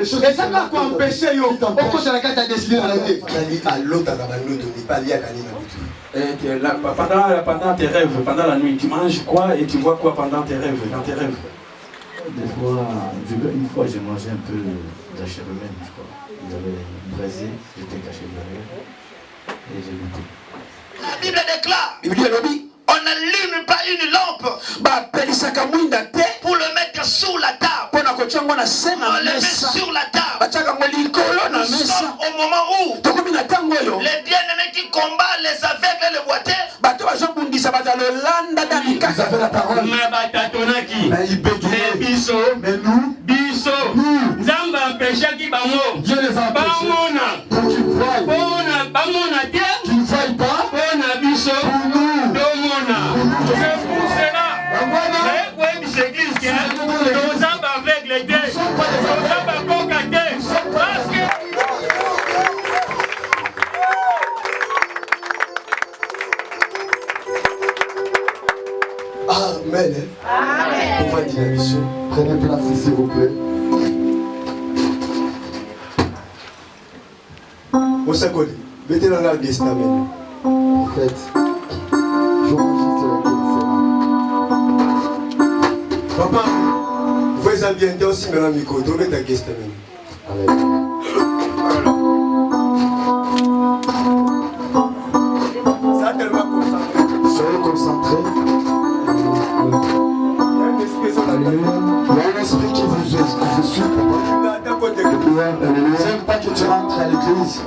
choses qui t'empêchent de décider d'arrêter. Pendant tes rêves, pendant la nuit, tu manges quoi et tu vois quoi pendant tes rêves, dans tes rêves? Une fois, j'ai mangé un peu d'achèvement, je crois. Ils avaient braisé, j'étais caché derrière et j'ai goûté. La Bible déclare, on n'allume pas une lampe pour le mettre sur la table. On le met sur la table. Nous sommes au moment où les bien-aimés qui combattent les aveugles et les boiteux, Ils avaient la parole. Mais ils bégayaient. Mais nous, Dieu les a empêchés pour qu'ils voient. Qu'ils ne voient pas. Pour nous. C'est pour cela. Cette église qui est nos âmes avec les deux. Nos âmes à concater. Parce que. Amen. Amen. On va dire la mission. Prenez place s'il vous plaît. Osakoli, mettez dans la testament. En fait, j'enregistre la Papa, vous êtes ambienté aussi dans le micro, donnez ta testament. Ça a tellement concentré. Soyez concentrés. Il y a un esprit qui vous suit. N'aime pas que tu rentres à l'église.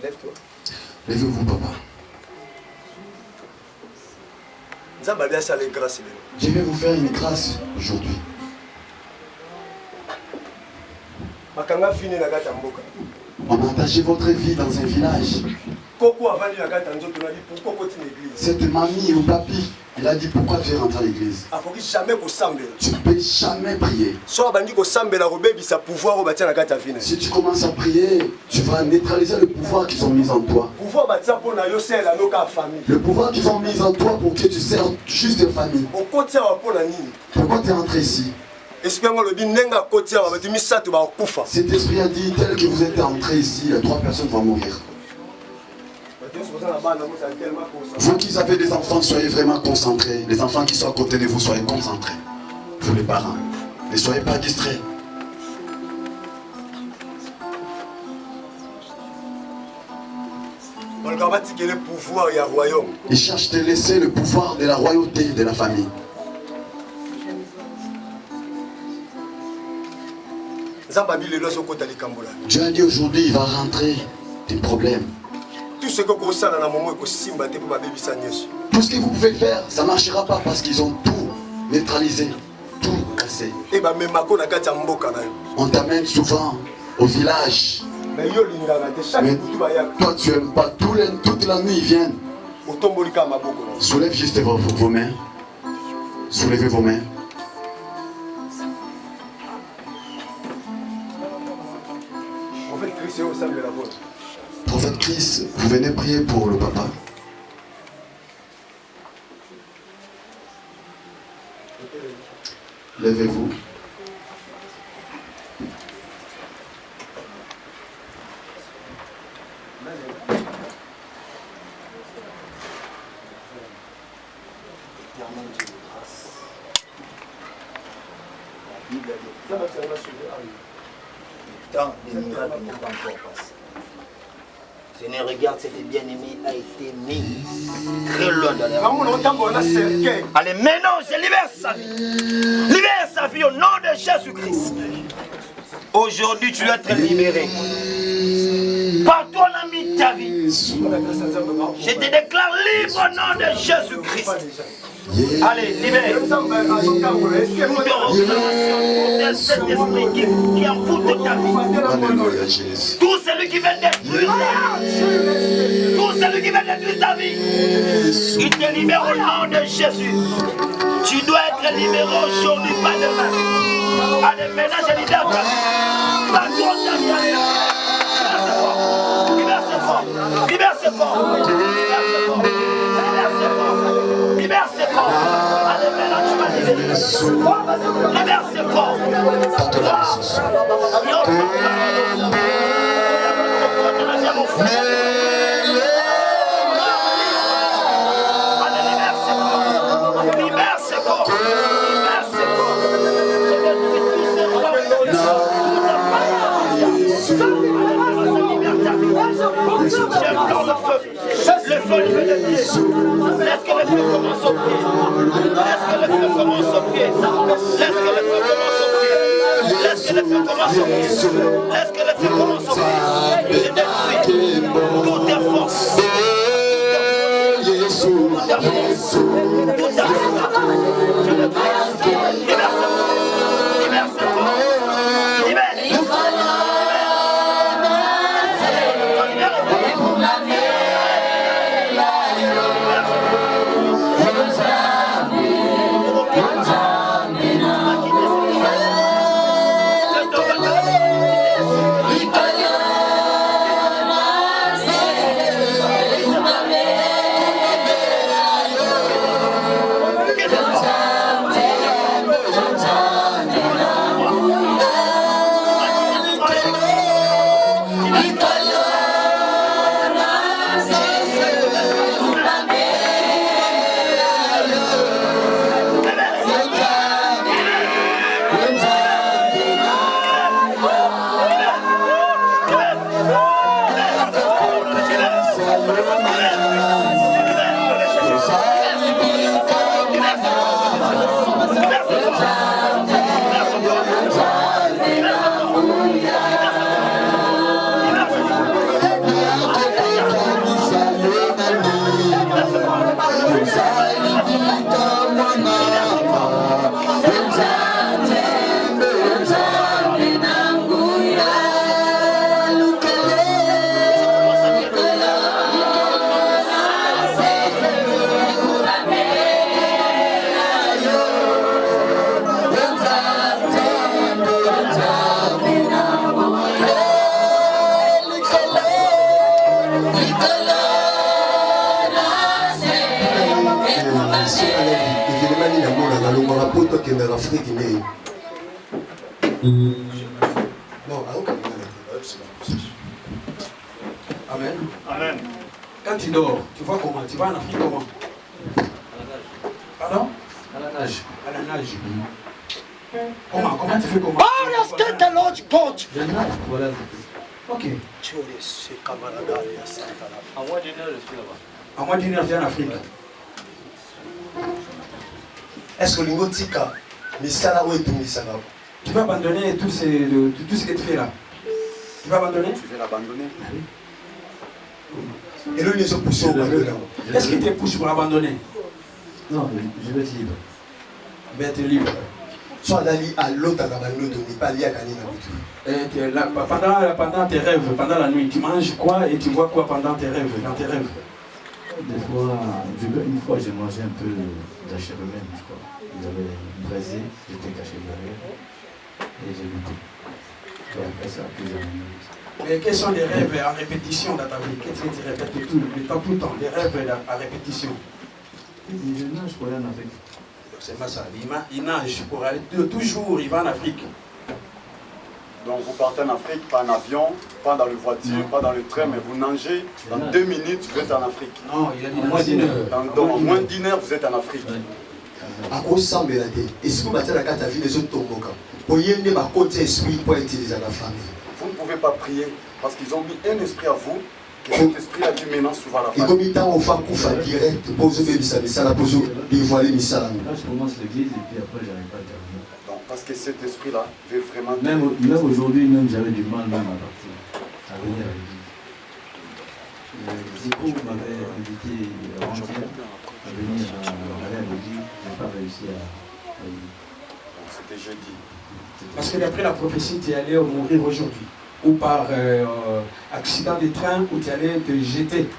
Lève-toi. Levez-vous, papa. Je vais vous faire une grâce aujourd'hui. On a attaché votre vie dans un village. Cette mamie ou papy, il a dit pourquoi tu es rentré à l'église. Tu ne peux jamais prier. Si tu commences à prier, tu vas neutraliser le pouvoir qu'ils ont mis en toi. Le pouvoir qu'ils ont mis en toi pour que tu serves juste de famille. Pourquoi tu es rentré ici? Cet esprit a dit tel que vous êtes entré ici, 3 personnes vont mourir. Vous qui avez des enfants, soyez vraiment concentrés. Les enfants qui sont à côté de vous, soyez concentrés. Vous les parents, ne soyez pas distraits. Ils cherchent de laisser le pouvoir de la royauté de la famille. Dieu a dit aujourd'hui, il va rentrer des problèmes. Tout ce que vous pouvez faire, ça ne marchera pas parce qu'ils ont tout neutralisé, tout cassé. On t'amène souvent au village. Mais toi, tu n'aimes pas. Toute la nuit, ils viennent. Soulève juste vos mains. Soulevez vos mains. Prophète Christ, vous venez prier pour le papa. Levez-vous. Tant de miracles n'ont pas encore passé. Seigneur, regarde, cette bien-aimée a été mise très loin de la vie. Allez, maintenant, je libère sa vie. Libère sa vie au nom de Jésus-Christ. Aujourd'hui, tu dois être libéré. Partout, on a mis ta vie. Je te déclare libre au nom de Jésus-Christ. Allez, libère. Toute cet esprit qui envoûte ta vie. Tout celui qui veut détruire ta vie. Tout celui qui veut détruire ta vie. Il te libère au nom de Jésus. Tu dois être libéré aujourd'hui, pas demain. Allez, maintenant je libère ta vie. Pas trop ta vie. Libère ce corps. Libère ce corps. Libère ce corps. Libère ce corps. Allez, maintenant tu vas libérer. Libère ce corps. Libère ce corps. Le feu veut le pied. Laisse que le feu commence au pied. Laisse que le feu commence au pied. Laisse que le feu commence au pied. Laisse que le feu commence au pied. Laisse que le feu commence au pied. Je détruis toutes tes forces. Toutes tes forces. Toutes tes forces. Je détruis. Libère ce corps. Libère ce corps. Libère. Amen. Amen. Quand tu dors, tu vois comment? Tu vas en Afrique comment? Pardon? À la nage. À la nage. Comment tu fais comment? Je nage, voilà. Ok. À moins d'une heure, je suis là-bas. À moins d'une heure, tu es en Afrique. Est-ce que l'ingotika, misala ou tout misala? Tu vas abandonner tout ce que tu fais là. Tu vas abandonner? Tu veux l'abandonner? Et là, ils ont poussé au abandonner. Est-ce qu'il te pousse pour abandonner? Non, je vais être libre. Je vais être libre. Soit d'aller à l'autre, à l'autre, n'est pas lié à gagner la boutique. Pendant tes rêves, pendant la nuit, tu manges quoi et tu vois quoi pendant tes rêves, dans tes rêves? Des fois, une fois, j'ai mangé un peu d'achèvement, je crois. Ils avaient braisé, j'étais caché derrière et j'ai goûté. Et après ça, plusieurs minutes. Mais quels sont les rêves en répétition dans ta vie? Qu'est-ce que tu répètes tout le temps, les rêves à répétition? Je nage pour aller en Afrique. C'est pas ça, il nage pour aller, toujours il va en Afrique. Donc vous partez en Afrique, pas en avion, pas dans la voiture, pas dans le train, mais vous nagez, dans 2 minutes vous êtes en Afrique. Non, il a dit dans moins d'une heure. En moins d'une heure vous êtes en Afrique. À cause de ça, est-ce que vous avez la vie des autres tomboka? Pour y aller, ma côté esprit pour utiliser la famille. Vous ne pouvez pas prier parce qu'ils ont mis un esprit à vous, que cet esprit a dit maintenant souvent la famille. Et comme il t'a offert pour faire direct, pour se faire pour dévoiler Missala. Là, je commence l'église et puis après, j'arrive pas à terminer. Donc, parce que cet esprit-là veut vraiment. Même aujourd'hui, j'avais du mal même à partir, à venir à l'église. Zico m'avait invité avant-hier. venir aller à l'église, je n'ai pas réussi à y aller. C'était jeudi. Parce que d'après la prophétie, tu allais mourir aujourd'hui. Ou par accident de train, où tu allais te jeter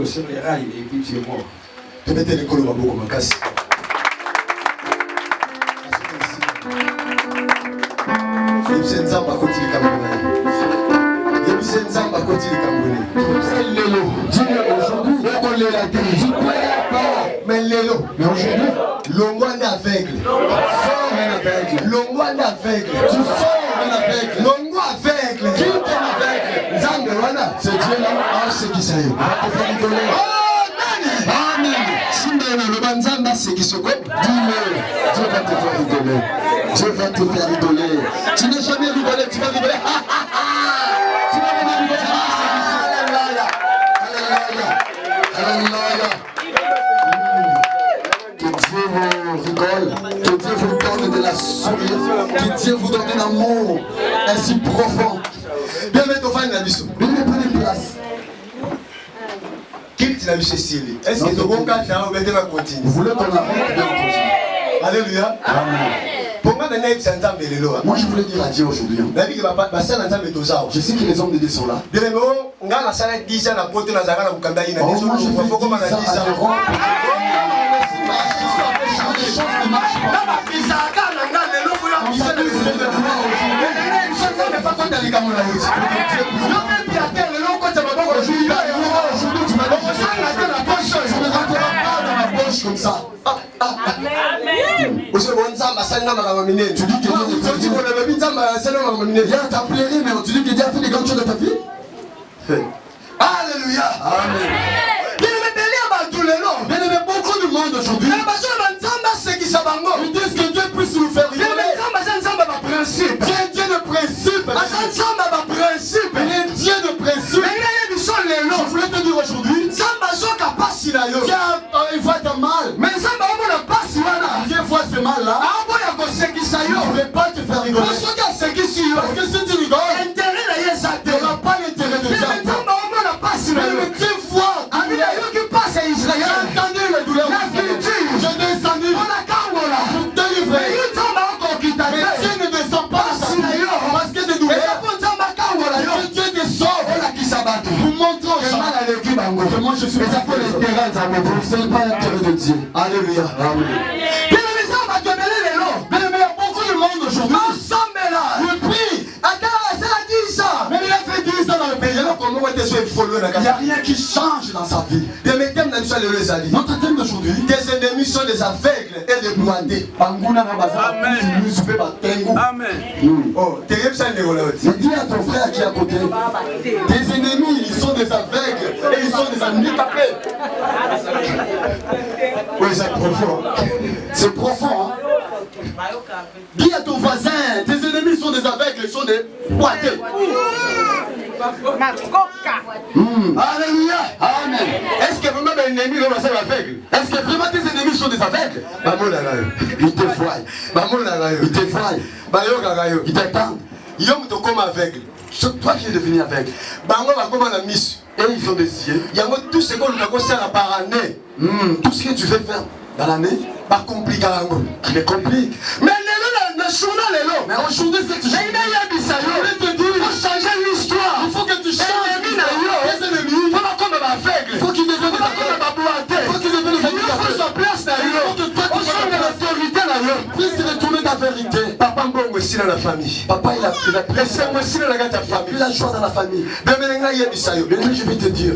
sur les rails et puis tu es mort. Tu mettais l'école au Maboko, ma casse. Mais aujourd'hui, l'ongouane aveugle. L'ongouane aveugle. Tu sors un aveugle. L'ongouane aveugle. Qui t'en aveugle? Zambewana, c'est Dieu là. Ah, c'est qui ça y est? Va te faire rigoler. Amen. Si le banzamba, c'est qui se coupe, dis-le. Dieu va te faire rigoler. Dieu va te faire rigoler. Tu n'as jamais rigolé, tu vas rigoler. Tu vas venir rigoler. Alléluia. Alléluia. Alléluia. Que Dieu vous rigole, que Dieu vous donne de la sourire, que Dieu vous donne un amour ainsi profond. Bien mettre au fan la mission. Bien mettre pas de place. Qui tu l'as vu Cécile? Est-ce que tu as continuer? Vous voulez qu'on arrête? Alléluia. Amen. Moi je voulais dire à Dieu aujourd'hui. Je sais que les hommes de Dieu sont là. Oh, moi je fais 10 ans à comme ça. Tu dis que tu dis que Dieu a fait des grandes choses de ta vie. Alléluia. Amen. Bien aimé, beaucoup de monde aujourd'hui. Ils disent que Dieu puisse nous faire rigoler. Dieu est Dieu de principe. Il est Dieu de principe. Je voulais te dire aujourd'hui, il voit ta mal. Mais Dieu voit ce mal là. Je ne voulais pas te faire rigoler. Parce que si tu rigoles, tu n'auras pas l'intérêt de Dieu. Mais Dieu voit. J'ai entendu la douleur. Je descendu. Je délivré. Mais Dieu ne descend pas parce que des douleurs. Que Dieu te sauve pour montrer aux gens que moi je suis pas l'intérêt c'est pas l'intérêt de Dieu. Alléluia. Amen. Il y a beaucoup de monde aujourd'hui. Le prix. Mais il a fait 10 ans dans le pays. Il n'y a rien qui change dans sa vie. Notre thème d'aujourd'hui, tes ennemis sont des aveugles et des boindés. Amen. Amen. Oh, dis à ton frère qui est à côté, tes ennemis, ils sont des aveugles et ils sont des handicapés. Oui, c'est profond. C'est profond. Hein? Dis à ton voisin, tes ennemis sont des aveugles, ils sont des boindés. Alléluia. Amen. Est-ce que vraiment les ennemis sont aveugles? Est-ce que vraiment tes ennemis sont des aveugles? Ils te voient. Ils te voient. Ils t'attendent. Comme aveugle. Toi qui es devenu aveugle. Et ils ont des yeux. Tout ce qu'on a par année. Tout ce que tu veux faire dans l'année, pas compliqué. Il est compliqué. Mais mais aujourd'hui c'est toujours. Il faut changer l'histoire. Il faut que tu changes. Les ennemis, il faut qu'ils deviennent des aveugles. Il faut qu'ils deviennent des aveugles. Il faut sa place d'ailleurs. Il faut que toi tu sois de l'autorité d'ailleurs. Puisse retourner ta vérité. Papa Mbongo aussi dans la famille. Papa il a laissé moi aussi dans la famille. Il a joie dans la famille. Mais je vais te dire.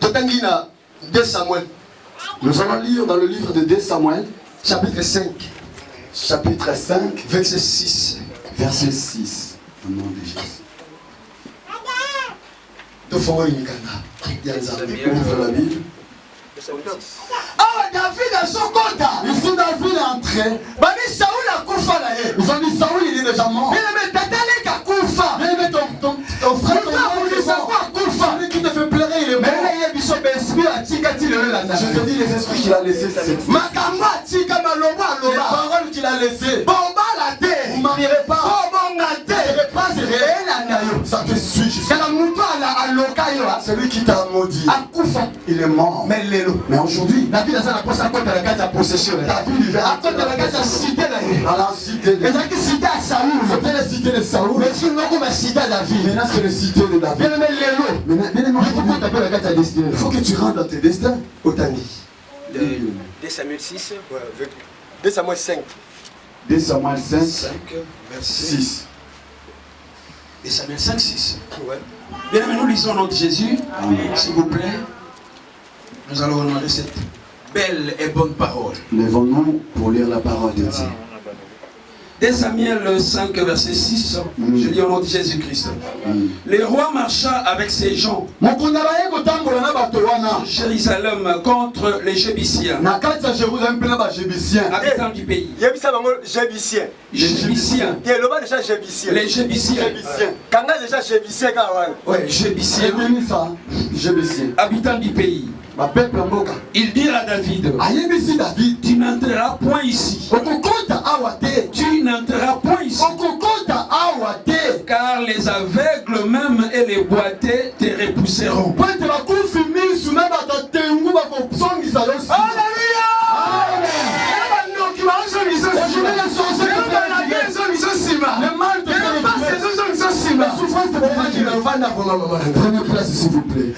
2 Samuel. Nous allons lire dans le livre de 2 Samuel, chapitre 5. Chapitre 5, verset 6. Verset 6. Au nom de Jésus. Ouvre la Bible. Ah, David a son compte. Ici, David est entré. Ils ont dit Saoul, il est déjà mort. Mais ton frère, celui qui te fait pleurer, il est mort. Je te dis les esprits qu'il a laissés. Les paroles qu'il a laissées. Vous ne marierez pas. Ça te suit jusqu'à la mouton à celui qui t'a maudit, il est mort. Mais aujourd'hui, David il va à la cité de c'était la cité de Saoul. Mais maintenant c'est la cité de David. Il faut que tu rentres dans tes destins. 2 Samuel 6. 2 Samuel 5. 2 Samuel 5, 6. 2 Samuel 5, 6. Ouais. Bien, nous lisons au nom de Jésus. S'il vous plaît. Nous allons honorer cette belle et bonne parole. Lèvons-nous pour lire la parole de Dieu. 2 Samuel 5, verset 6, je lis au nom de Jésus-Christ. Le roi marcha avec ses gens Jérusalem contre les Jébusiens, habitants du pays. Les Jébusiens. Ouais, Jébusiens. Habitants du pays. Ils dirent à David, tu n'entreras point ici. Tu n'entreras point ici. Car les aveugles même et les boiteux te repousseront. Prenez place s'il vous plaît.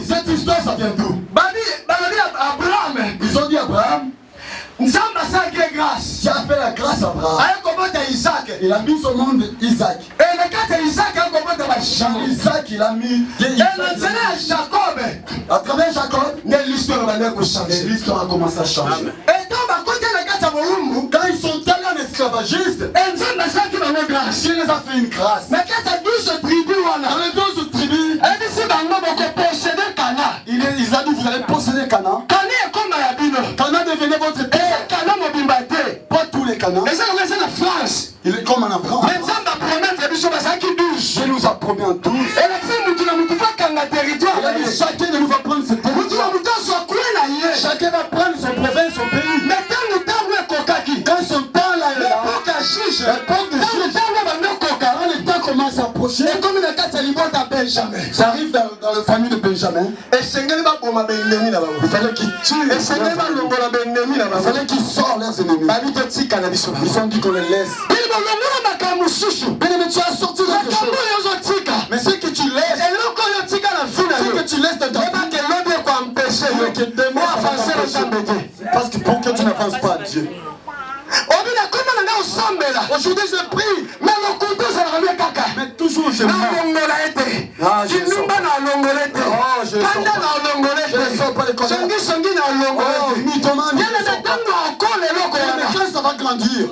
Cette histoire ça vient d'où? Ils ont dit Abraham, Dieu a fait la grâce à Abraham. Il a mis son nom Isaac. Isaac, il a mis Jacob. À travers Jacob, l'histoire a commencé à changer. Quand ils sont allés en esclavagistes, Dieu les a fait une grâce. Mais quand il y a 12 tribus, dans les 12 tribus, ils ont dit vous allez posséder Canaan. Canaan devenait votre terre. Pas tous les Canaan. Il est comme en France. Dieu nous a promis en 12. Il a dit chacun de nous va prendre ce territoire. Chacun va prendre son province, son pays. Quand son temps là est là, quand le temps commence à approcher, ça arrive dans la famille de Benjamin. Il fallait qu'ils tuent. Il fallait qu'ils sortent leurs ennemis. Ils ont dit qu'on les laisse. Mais tu as sorti quelque chose. Mais ce que tu laisses, de ton parce que pour que tu n'avances pas à Dieu. Aujourd'hui je prie, mais toujours je mens. Ah, je ne sors pas. Oh, je ne sors pas les conneries. Oh, mythomane. Mais quand ça va grandir,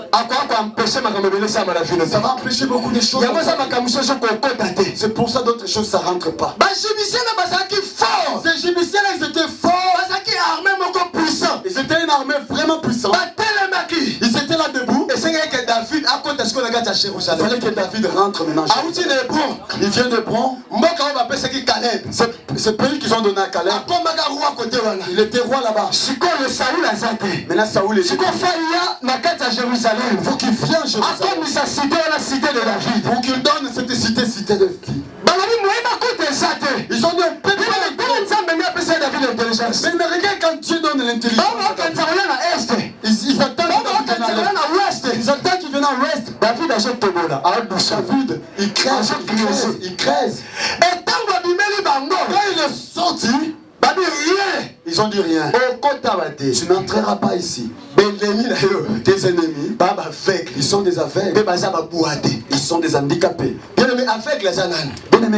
ça va empêcher beaucoup de choses. C'est pour ça d'autres choses ça rentre pas. Ces Jébusiens là ils étaient forts. Ils étaient une armée vraiment puissante. Ils étaient là debout. Il fallait que David rentre maintenant. Il vient de Bron. C'est pays qu'ils ont donné à Caleb. Il était roi là-bas. Maintenant Saoul est il faut qu'il vienne Jérusalem. Pour qu'il donne cette cité de filles. Ils ont dit on peut pas. Mais regarde quand Dieu donne l'intelligence. Ils attendent qu'ils viennent en ouest. David achète Tobola. David, il crèse. Et quand il est sorti, ils ont dit rien. Tu n'entreras pas ici. Tes ennemis, ils sont des aveugles. Ils sont des handicapés. Bien-aimé,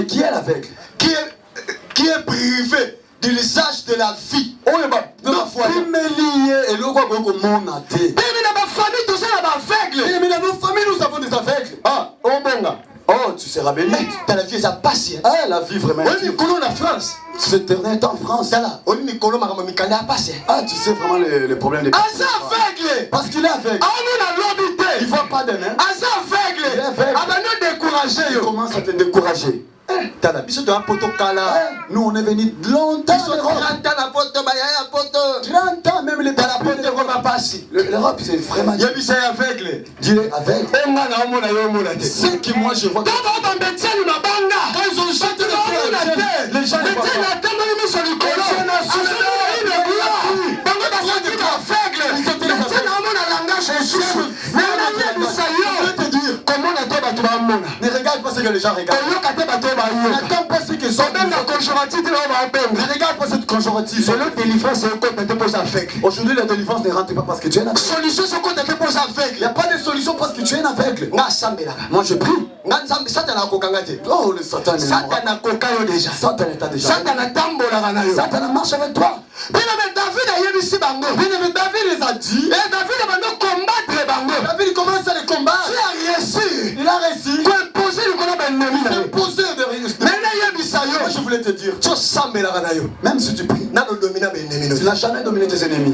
qui est l'aveugle? Qui est privé de l'usage de la vie? Dans nos familles, nous avons des aveugles. Oh, tu seras béni. La vie est passée. Ah, la vie vraiment. Ce dernier temps en France. Ah, tu sais vraiment le problème des personnes. Parce qu'il est aveugle. Il ne voit pas de main. Il est aveugle. Il commence à te décourager. Nous on est venus longtemps en Europe. 30 ans même les l'Europe c'est vraiment aveugle. Dieu avec. Ce que moi je vois. Quand ils ont chanté les gens ne regarde pas ce que les gens regardent. N'attends pas ce que sont. Ne regarde pas cette conjonctive. Aujourd'hui la délivrance ne rentre pas parce que tu es un aveugle. Il n'y a pas de solution parce que tu es un aveugle. Moi je prie. Oh le Satan est mort. Satan est déjà. Satan marche avec toi. David les a dit. David commence à les combattre. Il a réussi. Imposer de réussir. Moi je voulais te dire. Même si tu pries, tu n'as jamais dominé tes ennemis.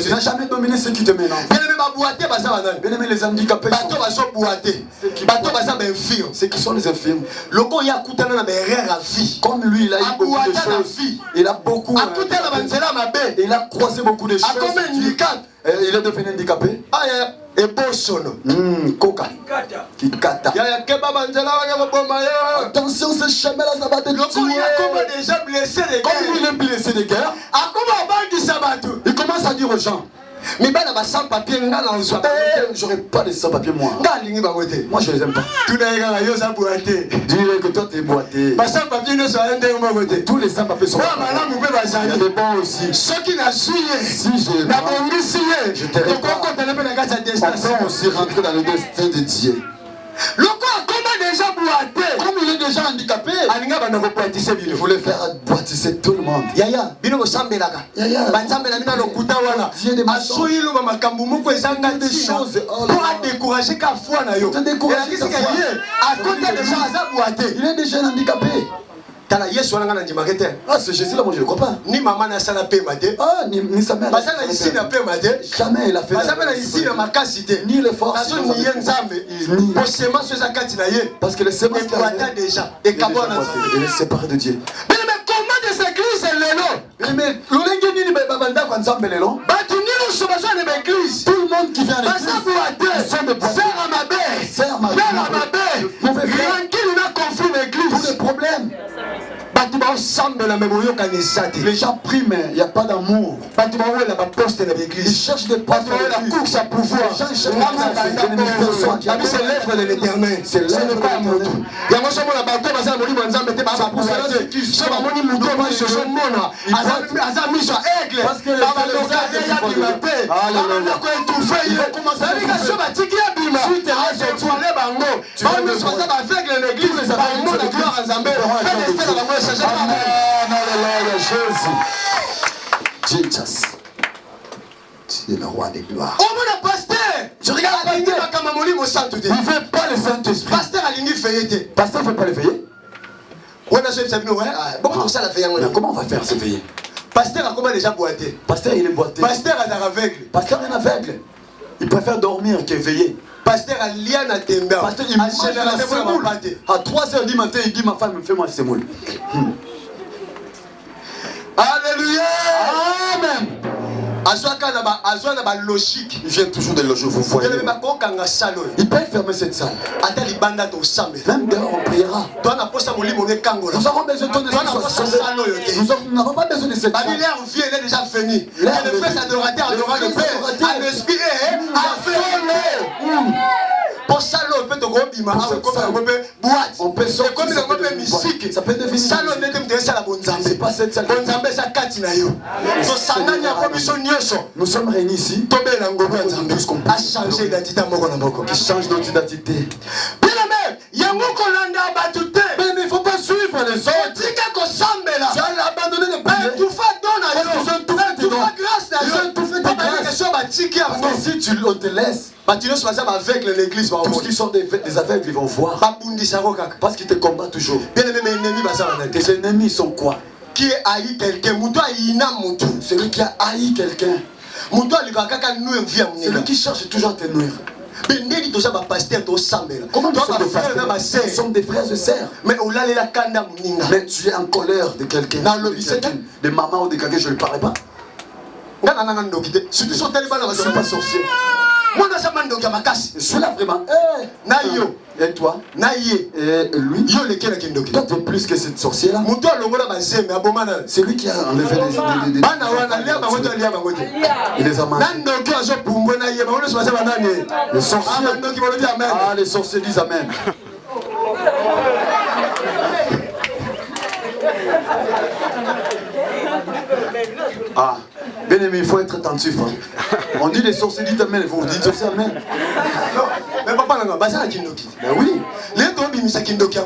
Tu n'as jamais dominé ceux qui te mélangent. Bien-aimés les handicapés. Ceux qui sont les infirmes. Comme lui, il a eu beaucoup de choses. Il a beaucoup. Il a croisé beaucoup de choses. Il est devenu handicapé. Coca. Kikata. Attention, ce chemin-là, ça va te tuer. Comme il est blessé de guerre, il commence à dire aux gens. J'aurais pas de sans-papier moi. Moi je les aime pas. Dis-le que toi t'es boité. Tous les sans-papiers sont là. Il y a des bons aussi. Si je t'ai on peut aussi rentrer dans le destin de Dieu. Comme il est déjà handicapé, il voulait faire boitisser tout le monde. Yaya. Dieu des choses pour décourager ta foi. Il est déjà handicapé. Ah, ce Jésus là, moi je ne crois pas. Ni maman n'a pas ah, ni sa mère. Jamais il a fait ni les forces. Parce que le sémence déjà. Il est séparé de Dieu. Mais tout le monde qui vient à l'église sont des tous les problèmes. Les gens prient mais il n'y a pas d'amour. Ils cherchent des postes. La course à pouvoir. C'est l'œuvre de l'éternel. C'est l'œuvre de l'éternel. Parce que Jesus. Tu es le roi des gloires. Oh mon pasteur! Je regarde le pasteur. Il ne fait pas le Saint-Esprit. Pasteur ne fait pas le veiller. Comment on va faire ce veiller? Pasteur a comment déjà boité? Pasteur il est boité. Pasteur est aveugle. Pasteur est aveugle. Il préfère dormir que veiller. Pasteur a lien à Temba. Pasteur il mange la semoule. À 3h du matin il dit ma femme fais-moi semoule. Alléluia. Amen. Il vient toujours de logique, vous voyez. Il peut fermer cette salle. Même dehors on priera. Nous avons besoin de ton esprit. Nous n'avons pas besoin de cette salle. L'air vie est déjà fini. Le frère adorateur adorant le Père. Un esprit est pour ça, on peut te gobima, on peut sortir comme une musique. Ça peut devenir ça. C'est pas cette salle. Nous sommes réunis ici. À changer d'identité. Qui change notre identité. Mais il ne faut pas suivre les autres. Tu as abandonné le Père. Tout fait don. Parce que si on te laisse, tous qui sont des aveugles, ils vont voir. Parce qu'ils te combattent toujours. Tes ennemis sont quoi? Qui haït quelqu'un? Celui qui a haï quelqu'un. Celui qui cherche toujours à te nuire. Comment nous sommes des pasteurs? Nous sommes des frères et sœurs. Mais tu es en colère de quelqu'un, de maman ou de quelqu'un, je ne parle pas. Je ne suis pas sorcier. Je suis là vraiment. Et toi? Et lui? Toi, tu es plus que cette sorcière-là. C'est lui qui a enlevé les il les a mangés. Les sorciers. Ah, les sorciers disent Amen. Ah, bien aimé, il faut être attentif. Hein. On dit les sorciers disent Amen, vous dites aussi Amen. Mais papa, mais oui.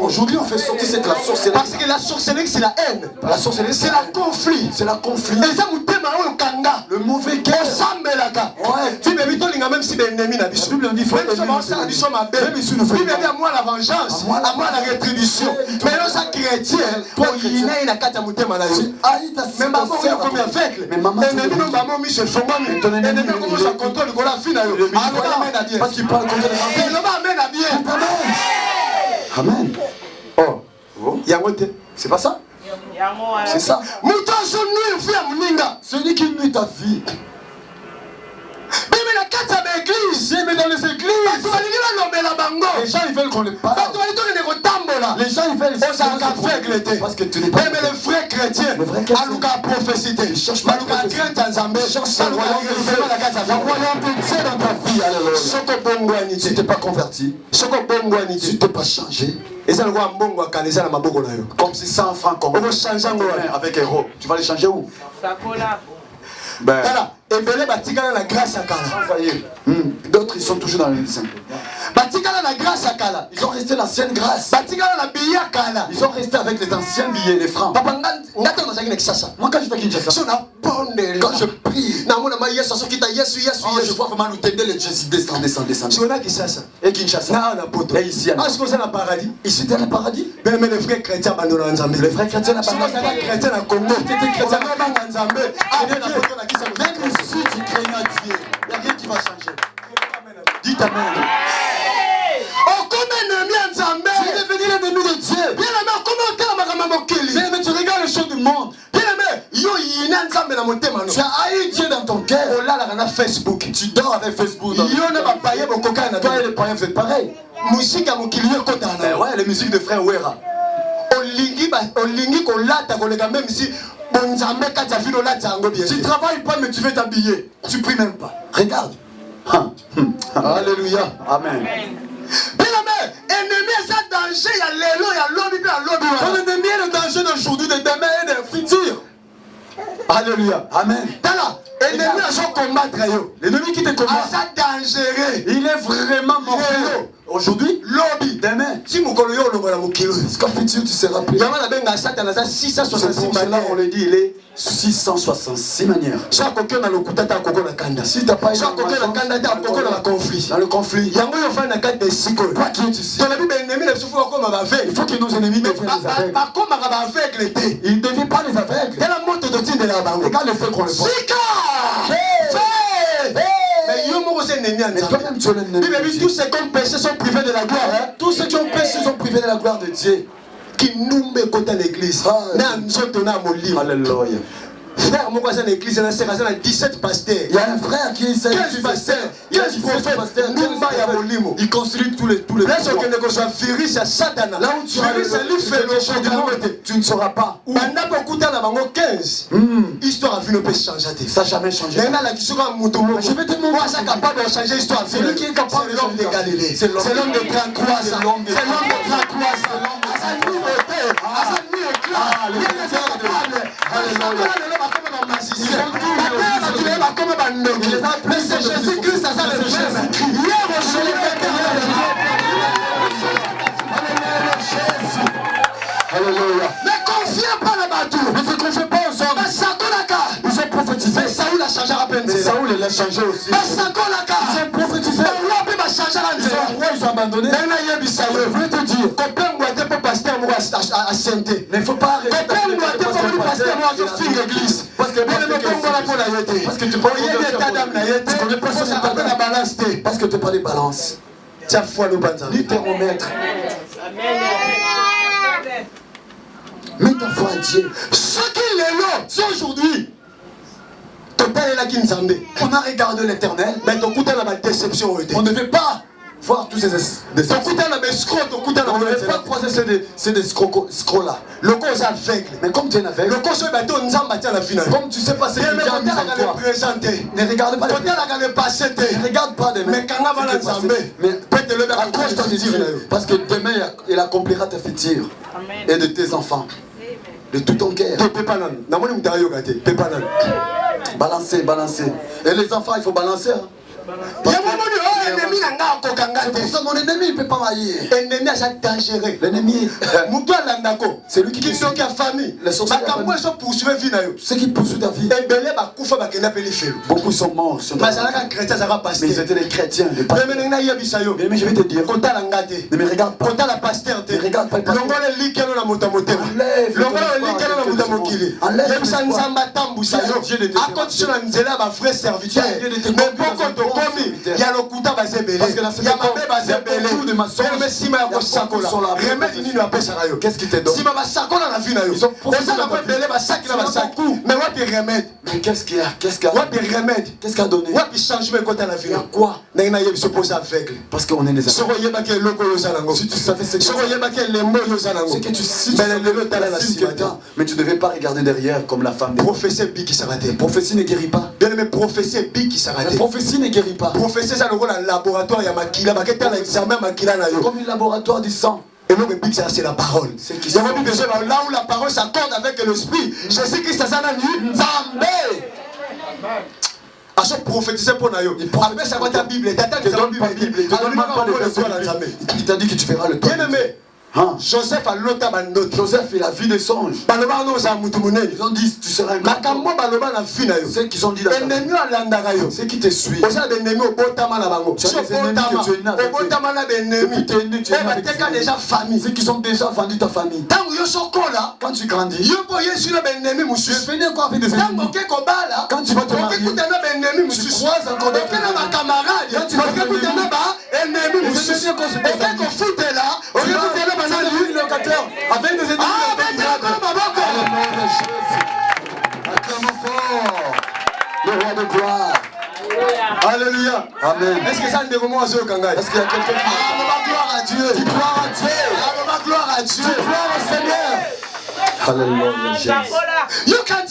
Aujourd'hui, on fait sortir cette la sorcellerie. Parce que la sorcellerie, c'est la haine. La sorcellerie, c'est la conflit. C'est la conflit. Le mauvais cœur. Ouais. Tu me dis, même si les ennemis n'a pas. La Bible dit, faut même si nous faisons à moi la vengeance, à moi la rétribution. Mais là, ça chrétien, toi, il y a une carte à monter maladie. Mais maman, on est comme aveugle. Mais maman, l'ennemi, nous, maman, Michel, son maman, ton ennemi, comment ça contrôle le la fille, parce qu'il parle contre les enfants. Amen à bien. Amen. Oh, c'est pas ça? C'est ça. Celui qui nuit ta vie. Mais dans les églises, les gens ils veulent qu'on les parle. Les gens ils veulent parce que tu n'es pas. Mais le vrai chrétien, Aluka prophécité, Aluka crainte en Zambé, si tu n'es pas converti, si tu n'es pas changé, comme si 100 francs avec héros, tu vas les changer où? Ben, d'autres ils sont toujours dans le simple. Ils ont resté l'ancienne grâce. Ils ont resté avec les anciens billets, les francs. Moi quand je vais à Kinshasa, quand je prie, je vois vraiment le Jésus descendre. Et Kinshasa, et ici, ici t'es dans le paradis. Mais les vrais chrétiens abandonnent Nzambé. Les vrais chrétiens n'abandonnent pas. Les chrétiens à Congo. Même si tu crains à Dieu, il n'y a rien qui va changer. Dites Amen. Oh, comme ennemi à Nzambé. Tu es devenu l'ennemi de Dieu. Bien aimé, comment mais tu regardes les choses du monde. Bien aimé, tu as haï Dieu dans ton cœur. Oh là, là, Facebook. Tu dors avec Facebook. Toi et les païens, vous êtes pareil. Musique à mon kilio kota. Ouais, les musiques de frère Ouera. Olingi kolata kolega même si bonzambe kata vino la tango bien. Tu travailles pas mais tu veux t'habiller. Tu pries même pas. Regarde. Alléluia. Amen. Ennemi est un danger, il y a l'élo, il y a l'homme, il y a l'homme. Ton ennemi est le danger d'aujourd'hui, de demain et de futur. Alléluia. Amen. L'ennemi a son combattre. L'ennemi qui te combat. C'est dangereux. Il est vraiment mort. Aujourd'hui, lobby. Demain, si mon collègue le moukilo. Parce qu'en futur, tu seras plus. C'est là on le dit, il est 666 manières. Si tu n'as pas dans le conflit, toi qui es ici, il faut que nos ennemis deviennent les aveugles. Ils ne deviennent pas les aveugles. Regarde le fait qu'on le voit. Mais toi-même tu es l'ennemi. Tous ceux qui ont péché sont privés de la gloire. Tous ceux qui ont péché sont privés de la gloire de Dieu. Qui nous met côté l'église. Alléluia. Frère, moi, dans l'église, il y a 17 pasteurs. Il y a un frère qui est 15 pasteurs. 15 prophètes. Il construit tous les. Là, ce que nous avons virus, c'est Satan. Là où tu as tu ne sauras pas. Pendant beaucoup de temps, 15. L'histoire a vu le changer. Ça n'a jamais changé. Je vais te montrer ça capable de changer l'histoire. Celui qui est capable de l'homme de Galilée. C'est l'homme de 33 ans. C'est l'homme de 33 ans. À sa nouveauté, à sa nuit éclat. C'est Jésus-Christ, ça le même. Hier, aujourd'hui, Alléluia. ne confiez pas la bateau. Ne se confiez pas aux hommes. Ils ont prophétisé. Mais Saoul a changé à peine. Mais Saoul l'a changé aussi. Ils ont prophétisé. Ils ont abandonné. Je voulais te dire, mais il ne faut pas arrêter. Parce que tu connais pas son état. Parce que tu n'as pas de balance. Lis thermomètre. Mets ta foi en Dieu. Ce qu'il est là, c'est aujourd'hui. On a regardé l'éternel. Mais on ne veut pas voir tous ces on ne veut pas croiser ces scrocs-là. Le corps est aveugle. Mais comme tu es aveugle, le corps est aveugle. comme tu sais pas ce qu'il y a mis en toi, ne regarde pas ne regarde pas demain. Mais accroche-toi à Dieu. Parce que demain, il accomplira tes futurs et de tes enfants. De tout ton cœur. Balancer, balancer. Et les enfants, il faut balancer. Hein. C'est pour ça mon ennemi ne peut pas mailler. L'ennemi est dangereux. L'ennemi, c'est lui qui a famille. Les sorciers ceux qui poursuivent ta vie. Beaucoup sont morts. Mais ils étaient des chrétiens. Mais je vais te dire. Ne me regarde pas. Ne regarde pas. Il y a le coup d'abazébélé. Il y a beaucoup de maçons. Qu'est-ce qui te donne? Mais qu'est-ce qu'il y a? Qu'est-ce qu'il a donné? Il y a quoi? Parce qu'on est des enfants. Si tu savais ce que tu sais, mais tu ne devais pas regarder derrière comme la femme. Prophétie ne guérit pas. Prophétie ne guérit pas. Prophétie, c'est le rôle d'un laboratoire. Il y a Makila, l'examen Makila. Comme un laboratoire du sang. Et nous, c'est la parole. Là où la parole s'accorde avec l'esprit, Jésus-Christ, c'est un Nzambe. À ce prophétiser pour nous. Après, ça va ta Bible. Il t'a dit que tu verras le temps. Joseph a l'autre bandote. Joseph il a vu des songes. Ils ont dit tu seras un grand. Ceux qui ont dit ceux qui te suivent. Tu as des ennemis que tu as déjà famille. Ceux qui ont déjà vendu ta famille. Quand tu grandis, tu finis encore avec des ennemis. Quand tu vas te marier, tu croises encore des camarades. Quand tu vas te avec des ennemis. Acclamons fort le roi de gloire. Alléluia. Amen. Est-ce que ça ne déroule pas? Est-ce qu'il y a quelqu'un qui gloire à Dieu? Tu gloire à Dieu. Gloire à Dieu. Gloire au Seigneur. Alléluia. Jésus. Quand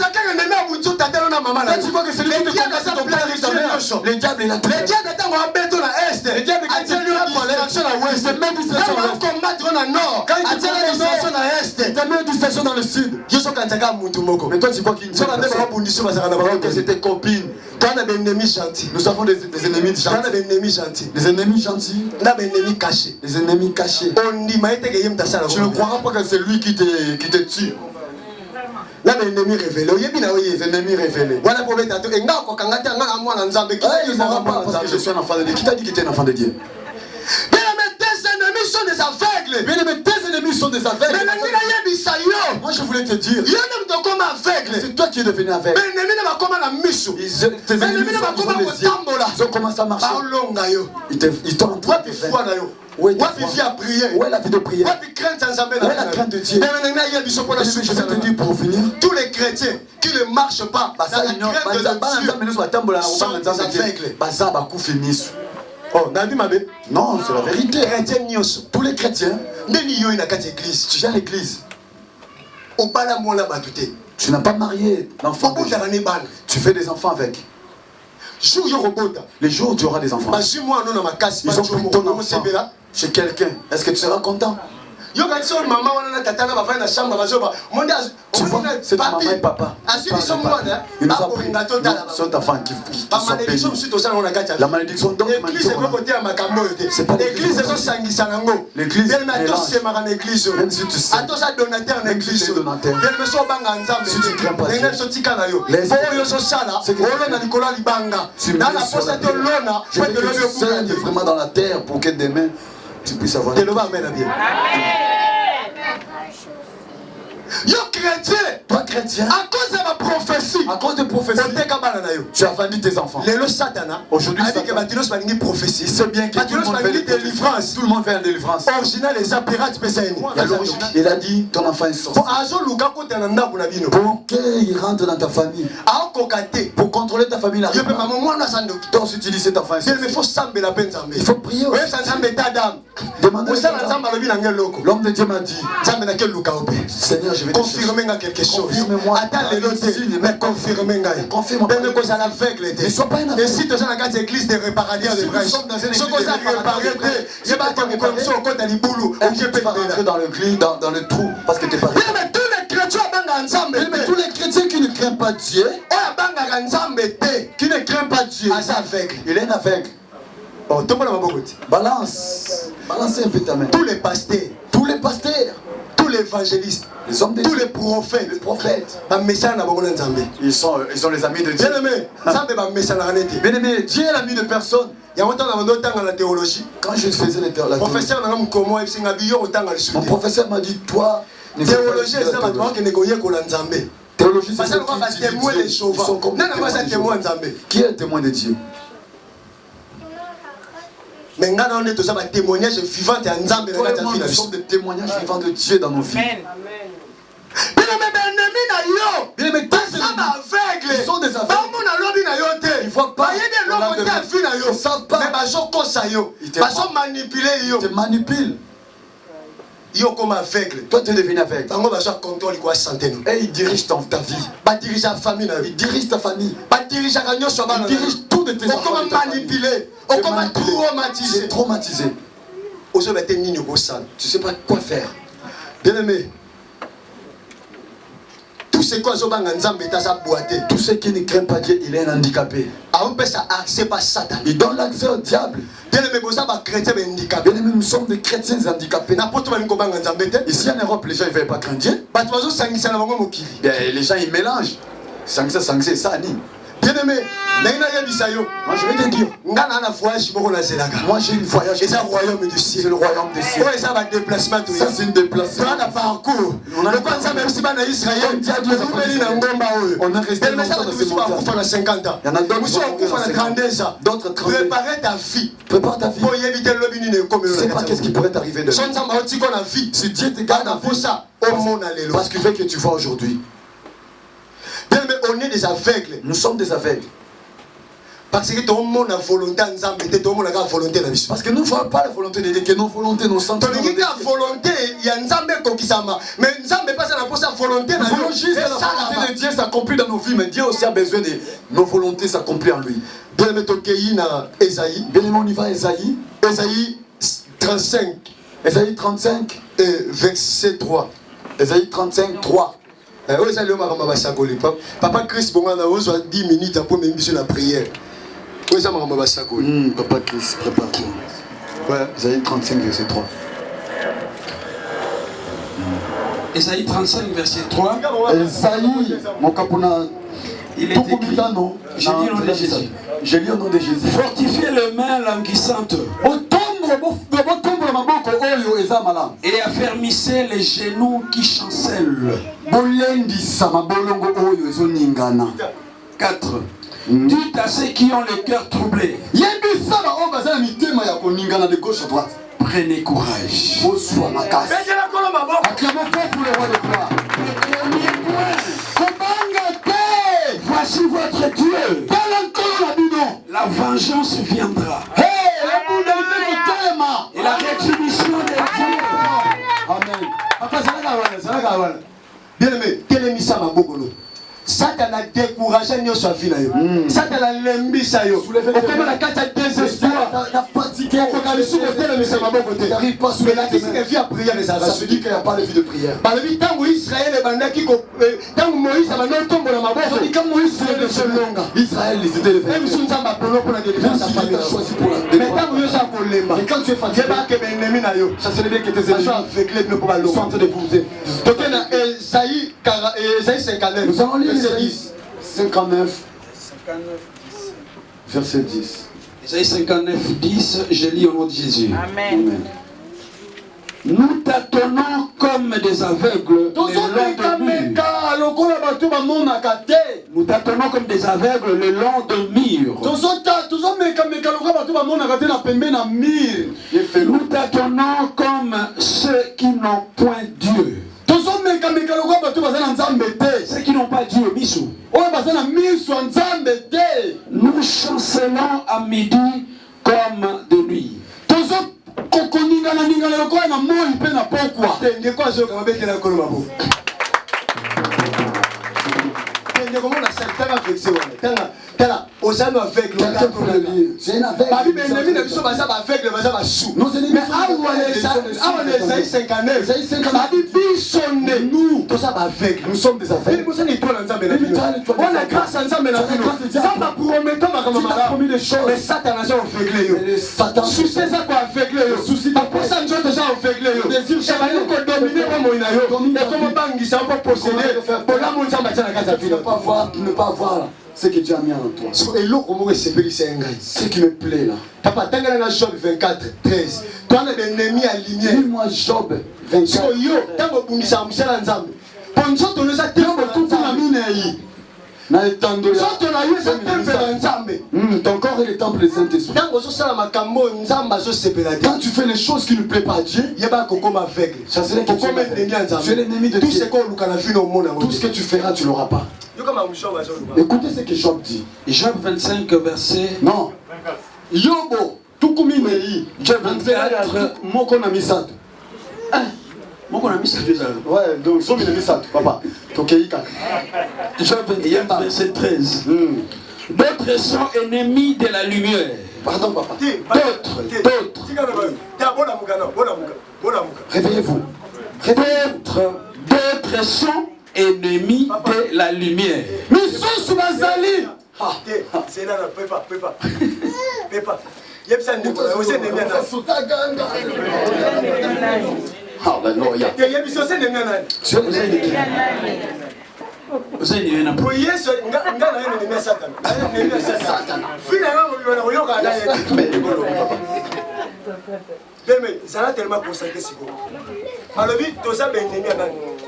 tu vois que c'est lui qui te combat ton père et ta mère, le diable est là. Le diable est en bête dans l'est. Le diable est en direction à l'ouest. Il met une distraction dans l'est. Quand il te met une distraction dans l'est, il te met une distraction dans le sud. Mais toi tu vois qu'il que c'est tes copines. Nous avons des ennemis gentils. Des ennemis gentils. Des ennemis cachés. Tu ne croiras pas que c'est lui qui te tue. Là, les ennemis révélés. Les ennemis révélés. Voilà pour les tatouages. Il ne m'aura pas parce que je suis un enfant de Dieu. Qui t'a dit que tu es un enfant de Dieu? Tes ennemis sont des aveugles. Bien aimé, tes ennemis sont des aveugles. Moi je voulais te dire. C'est toi qui es devenu aveugle. Tes ennemis ils ont commencé à marcher. Ils t'ont entraîné. Où est la vie de prière? Où est la crainte de Dieu? Je vais te dire pour finir. Tous les chrétiens qui ne marchent pas dans la crainte de Dieu sont des aveugles. Oh, non, c'est la vérité. Tous les chrétiens, tu viens à l'église. Tu n'as pas marié l'enfant. Tu fais des enfants avec. Les jours où tu auras des enfants, ils ont pris ton enfant chez quelqu'un. Est-ce que tu seras content? Tu vois, c'est ta maman et papa. Ils nous ont pris. Nous sommes ta femme qui sont bénis. La malédiction donc c'est pas l'église. L'église mélange. Même si tu sais. Même si tu es donateur. Si tu ne crains pas Dieu. Tu me dis sur la terre. Je veux que tu sèmes vraiment dans la terre pour que demain tu puisses avoir. Yo chrétien. Toi chrétien. À cause de ma prophétie. À cause de prophétie. Tu as vendu tes enfants. Aujourd'hui, il sait bien que tout le monde fait délivrance. Tout le monde fait une délivrance. Il a dit, ton enfant est sorti. Pour qu'il rentre dans ta famille. Pour contrôler ta famille. Toi aussi tu dis cet enfant est sorti. Il faut prier aussi. L'homme de Dieu m'a dit, Seigneur, je vais te quelque chose. Confirme-moi. Mais confirme-moi. Confirme-moi. Ne sois pas un aveugle. Et si tu es dans la église de réparateurs de brèches, tu vas rentrer dans le gris, dans le trou, parce que tu n'es pas. Mais tous les chrétiens qui ne craignent pas Dieu, qui ne craignent pas Dieu, il est un aveugle. Balance. Balancez un peu ta main. Tous les pasteurs, tous les évangélistes, les hommes de tous Dieu, les prophètes, ils sont les amis de Dieu. Bien-aimé, Dieu est l'ami de personne. Quand je faisais la théologie, mon professeur m'a dit, toi, théologie, c'est qui est le témoin de Dieu? Mais nous sommes des témoignages vivants de nous sommes des témoignages vivants de Dieu dans nos vies. Ils sont des aveugles. Ils ne voient pas. Ils te manipulent. Toi tu es devenu aveugle. Et ils dirigent ta vie. Ils dirigent ta famille. Ils dirigent tout de tes enfants. C'est traumatisé. Tu ne sais pas quoi faire. Bien-aimé, tout ce qui ne craint pas Dieu, il est un handicapé. Il donne l'accès au diable. Bien-aimé, nous sommes des chrétiens handicapés. Ici en Europe, les gens ne veulent pas craindre Dieu. Bien, les gens ils mélangent. Sangse, ça, ni. Bien-aimé, moi je vais te dire, moi j'ai une voyage, c'est le royaume du ciel. C'est le royaume des cieux. Ça c'est une déplacement. On a parcours. On a resté longtemps dans ce monde. Il y en a d'autres 30 ans. Préparer ta vie. Prépare ta vie. Tu ne sais pas qu'est-ce qui pourrait t'arriver demain. Si Dieu te garde en vie, parce qu'il veut que tu vois aujourd'hui. On est des aveugles. Nous sommes des aveugles. Parce que tout le monde a volonté, tout le monde a volonté. Parce que nous ne voyons pas la volonté de Dieu, que nos volontés, nos sentiments. Il y a volonté, il y a Nzambe Kokisama. Mais Nzambe pas ça pour sa volonté. La volonté de Dieu s'accomplit dans nos vies, mais Dieu aussi a besoin de nos volontés s'accomplir en lui. Bien aimé, Esaïe. Bien aimé, on y va, Esaïe. Esaïe 35. Esaïe 35. Verset 3. Esaïe 35, 3. Papa Christ, on a 10 minutes pour même sur la prière. Papa Christ, prépare-toi. Ouais, Esaïe 35, verset 3. Esaïe 35, verset 3. Esaïe, mon capona. Il est écrit. Je lis au nom de Jésus. Fortifiez les mains languissantes. Et affermissez les genoux qui chancellent. 4. Dites à ceux qui ont le cœur troublé. Prenez courage. Acclamons fort pour le roi de gloire. Voici votre Dieu. La vengeance viendra. Et la rétribution de Dieu. Amen. Bien aimé, quel est Missa Mabogolo? Satan a découragé nous sur la vie. Satan a l'embissé. Comment la carte a désespoir. T'as fatigué. Tu n'arrives pas sous les lacs. Qu'est-ce qu'il y a prière les arraches? Ça veut dire qu'il n'y a pas de vie de prière. Par le temps où Israël est bandaki, tant Moïse a maintenant tombé dans ma boîte. Quand Moïse est de ce long. Israël, ils étaient les frères. Même si nous sommes pour la délivrance, ça fait choisi pour la délivrance. Mais tant que nous sommes pour les mains. Et quand tu es fatigué, ça se bien que tes ennemis sont en train de vous aider. Donc, Esaïe 59. Nous allons lire Esaïe 59, verset 10. Esaïe 59, 10, je lis au nom de Jésus. Amen. Nous tâtons tâtonnons comme des aveugles. Nous tâtonnons comme des aveugles le long de murs. Nous tâtonnons comme ceux qui n'ont point Dieu. Ceux qui n'ont pas Dieu, Missou. Nous chancelons à midi comme de nuit. Nous sommes des aveugles. On a grâce à Nzambe na bino. Nzambe promettant ma promis des choses. Mais Satan a aveuglé. Satan souci ça quoi aveuglé. Souci pas pour ça nous déjà aveuglé. Désir chéri ko dominer au moyen yo. Et comment bangisa on peut posséder. Pour la monde Nzambe na casa vie. Ne pas voir ce que Dieu a mis en toi. Ce qui me plaît là. Papa, t'as dans Job 24, 13. Toi, on a des ennemis alignés. Dis-moi Job 24. Yo, t'as beau bungisa musela Nzambe. Ponzo to nous a tellement tout la mine yi. Na etando ya. Soto na yo sa temple Nzambe. Ton corps est le temple du Saint-Esprit. Tango so sala makambo Nzamba so sepelate. Quand tu fais les choses qui ne plaisent pas à Dieu, yeba kokoma aveugle. Ça serait que tu es l'ennemi de Dieu. Tout ce qu'on nous a vu au monde. Tout ce que tu feras, tu l'auras pas. Écoutez ce que Job dit. Job 25 verset. Non. Yobo, tout comme il dit. Job 24, moko na misato. Moko na misato. Ouais, donc somi na misato, papa. Tokeika. Job 24 verset 13. D'autres sont ennemis de la lumière. Pardon, papa. D'autres. Réveillez-vous. D'autres sont ennemis de la lumière. Mais sont sous ma zali. C'est là, prépa. Ah ben non, il y a.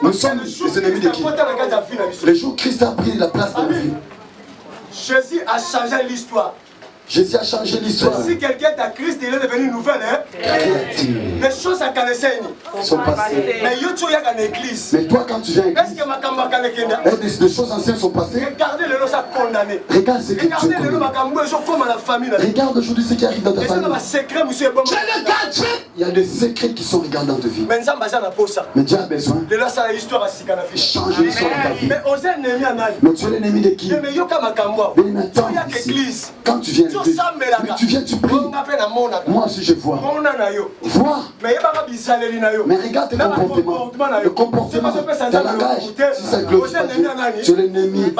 Nous sommes les ennemis de qui? Le jour où Christ a pris la place de la vie. Jésus a changé l'histoire. Jésus a changé l'histoire. Si quelqu'un est à Christ, il est devenu nouvelle. Les choses à sont passées. Mais l'église. Mais toi, quand tu viens à l'église, les choses anciennes sont passées. Regardez le lot ça condamné. Regarde ce que tu as condamné. Regarde aujourd'hui ce qui arrive dans ta famille. Il y a des secrets qui sont regardés dans ta vie. Mais Dieu a besoin de changer l'histoire de ta vie. Mais tu es l'ennemi de qui? Quand tu viens, tu viens, tu pries. Moi aussi je vois. Vois. Mais regarde tes comportements. Le comportement, ta langage. Si ça glorifie pas Dieu, tu es l'ennemi.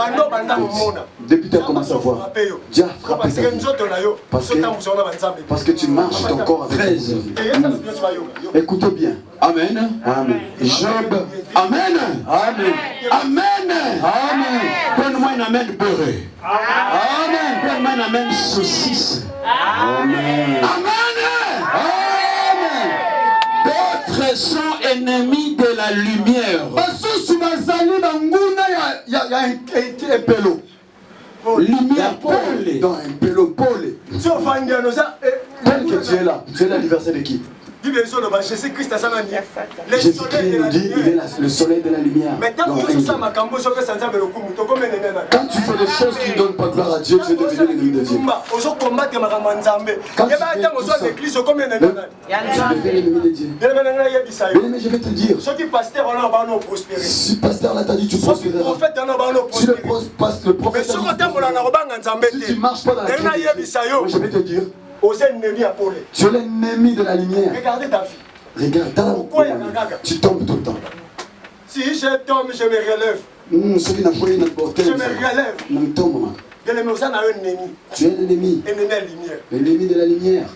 Depuis que tu as commencé à voir, Dieu a frappé ta vie. Parce que tu marches ton corps avec 13. Écoutez bien. Amen. Amen. Job. Amen. Amen. Amen. Amen. Donne-moi un amen beurré. Amen. Donne-moi un amen saucisse. Amen. Amen. D'autres sont ennemis de la lumière. Lumière pôle. Dans un pélo pôle. Tel que tu es là. Tu es l'anniversaire de qui? Jésus-Christ nous dit il est le soleil de la lumière. Quand tu fais des choses qui ne donnent pas gloire à Dieu, tu es devenu l'ennemi de Dieu. Quand tu fais tout ça, tu deviens l'ennemi de Dieu. Mais je vais te dire, si le pasteur là t'a dit tu prospéreras, si le prophète si tu ne marches pas dans la crédibilité, je vais te dire, tu es l'ennemi de la lumière. Regardez ta vie. Regarde, tu tombes tout le temps. Si je tombe, je me relève. Je me relève. Tu es l'ennemi. L'ennemi de la lumière.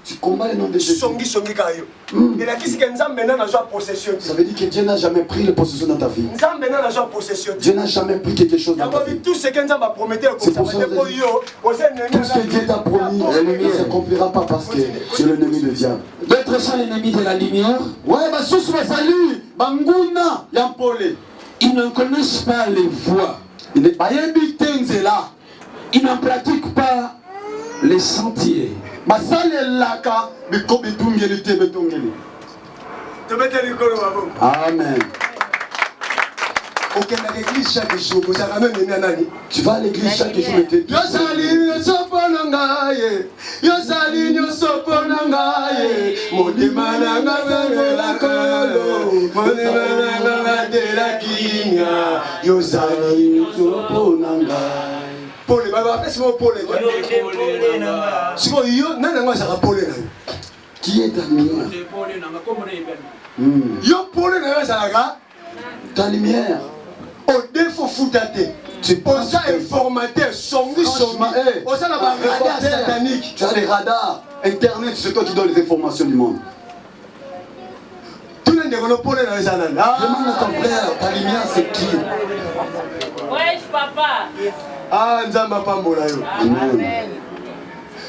Tu combats le nom de Jésus. Ça veut dire que Dieu n'a jamais pris la possession dans ta vie. Dieu n'a jamais pris quelque chose dans ta vie. Tout ce que Dieu m'a promis, tout ce que Dieu t'a promis, ne s'accomplira pas parce que tu es l'ennemi du diable. D'autres sont ennemis de la lumière. Ils ne connaissent pas les voies. Ils n'en pratiquent pas les sentiers. Amen. Tu vas à l'église chaque jour et tu qui est ta lumière? Ta lumière. Au défaut foutate. Tu penses informateur, somni, radar satanique. Tu as les radars. Internet, c'est toi qui donnes les informations du monde. Tout le monde est demande à ton frère, ta lumière c'est qui? Ouais, papa. Ah, Nzamba Pambola. Amen.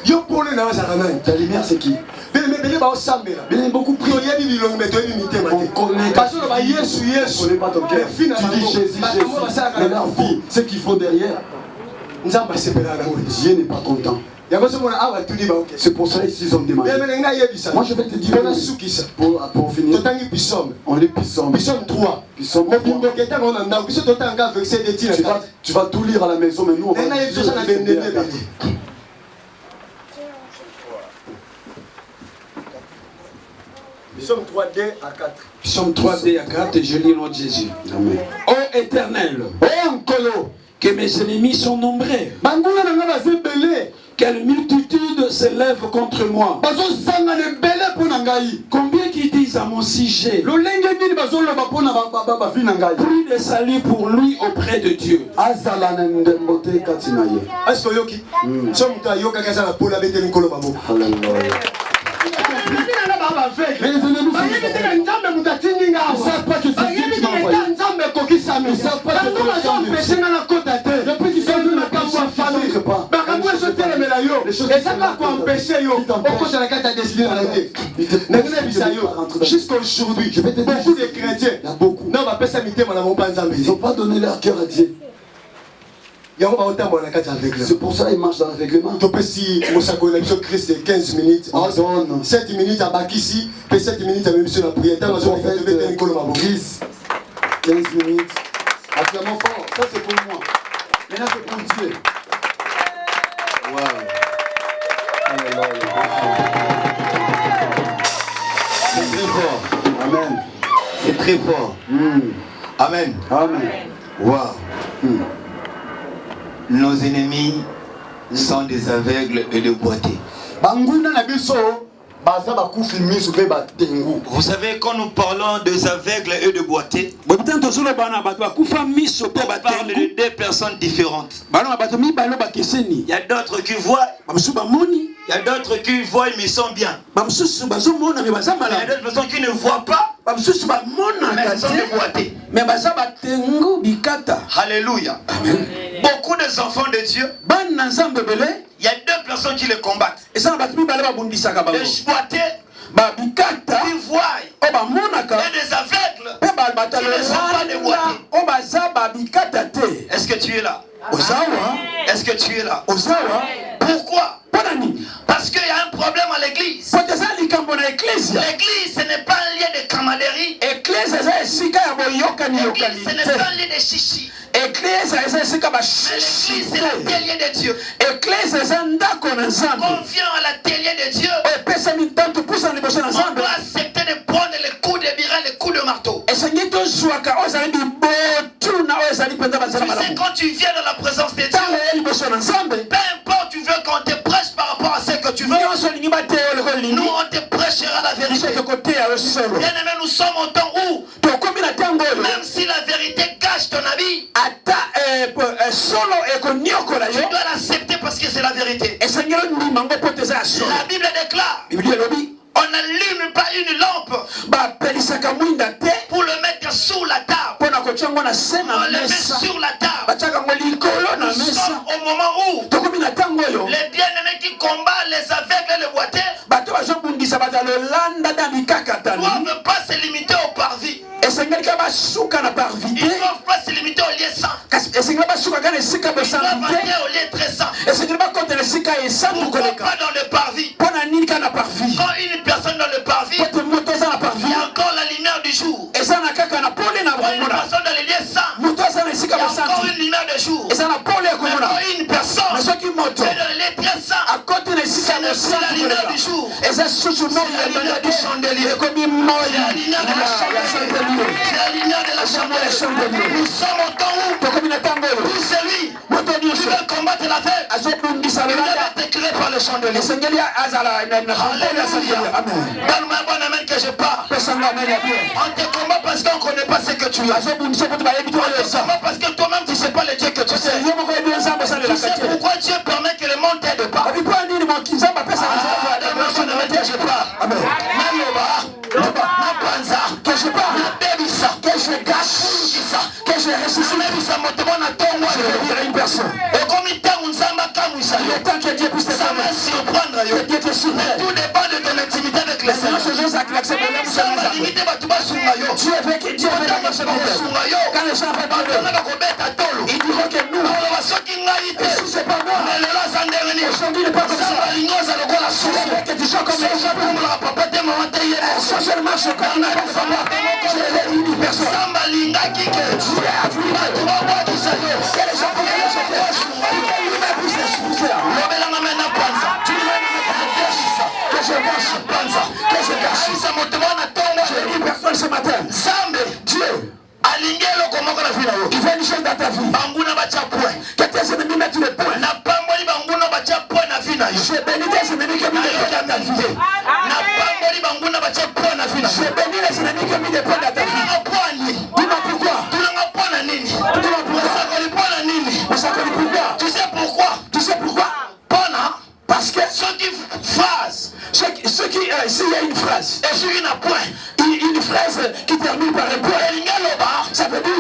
Yo pour le nama sakanan. Ta lumière c'est qui? Bele ba osambela. Bele beaucoup prié. Yo yebi bilongo mais toi imité ma. On connaît. Parce que ba Yesu. On n'est pas ton cœur. Tu dis Jésus. Mais leur vie, ce qu'il faut derrière. Nzamba sepela na ngoli. Dieu n'est pas content. C'est pour ça qu'ils ont demandé. Moi je vais te dire pour finir. On lit Psaume 3. Psaume 3. Tu vas tout lire à la maison, mais nous on va lire. Psaume 3D à 4. Psaume 3D à 4 et je lis le nom de Jésus. Amen. Ô Éternel, que mes ennemis sont nombreux. Quelle multitude s'élève contre moi. Combien qui disent à mon sujet. Plus de salut pour lui auprès de Dieu. Les ennemis ne savent pas que c'est Dieu qui m'a envoyé. Ils ne savent pas que c'est Dieu. Depuis qu'ils sont venus dans la famille, jusqu'à aujourd'hui, beaucoup de chrétiens, ils n'ont pas donné leur cœur à Dieu. C'est pour ça qu'ils marchent dans l'aveuglement. 15 minutes, 7 minutes à Bakissi, et 7 minutes à l'émission de la prière. 15 minutes. Acclamons fort, ça c'est pour moi. Maintenant c'est pour Dieu. Wow. C'est très fort. Amen. C'est très fort. Amen. Amen. Wow. Nos ennemis sont des aveugles et des boités. Vous savez, quand nous parlons des aveugles et de boités, on parle de deux personnes différentes. Il y a d'autres qui voient, il y a d'autres qui voient mais ils sont bien. Il y a d'autres personnes qui ne voient pas, mais ils sont des boités. Alléluia. Beaucoup des enfants de Dieu, il y a deux personnes qui les combattent. Les boités qui voient et des aveugles qui ne sont pas des boités. Est-ce que tu es là? Est-ce que tu es là? Pourquoi? Parce qu'il y a un problème à l'église. L'église, ce n'est pas un lieu de camaraderie. L'église, ce n'est pas un lieu de chichi. L'église, c'est la télé de Dieu. Confiant à la télé de Dieu, on doit accepter de prendre les coups de biran, les coups de marteau. Tu sais, quand tu viens dans la présence de Dieu, peu importe, tu veux qu'on te prêche par rapport à ce que tu veux, nous on te prêchera la vérité. Bien aimé, nous sommes au temps où, même si la vérité cache ton avis, tu dois l'accepter parce que c'est la vérité. La Bible déclare, on n'allume pas une lampe pour le mettre sous la table. On le met sur la table. Nous sommes au moment où les bien-aimés qui combattent les aveugles et les boités doivent pas se limiter au parvis. Ils ne doivent pas se limiter au lieu saint. Ils doivent aller au lieu très saint. Pourquoi pas dans le parvis? Quand une personne dans le parvis, il y a encore la lumière du jour. Quand une personne dans le lieu saint, il y a encore une lumière du jour. Mais quand une personne est dans le lieu très saint, c'est la lumière du jour. C'est la lumière du chandelier. C'est la lumière de la chandelier. C'est la lumière de la chandelier. Nous sommes au temps où tout celui qui veut combattre la fête, il doit être éclairé par le chandelier. Donne-moi un bon amen que je parle. On te combat parce qu'on ne connaît pas ce que tu as. On te combat parce que toi-même tu ne sais pas le Dieu que tu sais. Tu sais pourquoi Dieu permet que le monde t'aide pas. Donne-moi un bon amen que je parle. Que je parle, que je gâche, que je ressuscite, je vais dire une personne. Et comme il est temps que Dieu puisse te surprendre, tout dépend de ton intimité avec le Seigneur. Dieu veut que Dieu quand les gens veulent ils diront que nous, si c'est pas moi, aujourd'hui n'est pas comme ça. Que tu sois comme les gens, socialement, je connais pas savoir. Je l'ai dit, personne. Dieu a voulu que les gens puissent les jeter. Lui-même puisse les souffrir. Que je gâche. Je l'ai dit, personne ce matin. Dieu. Il veut une chose dans ta vie. Que tes ennemis mettent les points. Je bénis tes ennemis qui ont mis des points dans ta vie. Je bénis les ennemis qui ont mis des points dans ta vie. Dis-moi pourquoi. Tu sais pourquoi? Parce que s'il y a une phrase, une phrase qui termine par un point, ça veut dire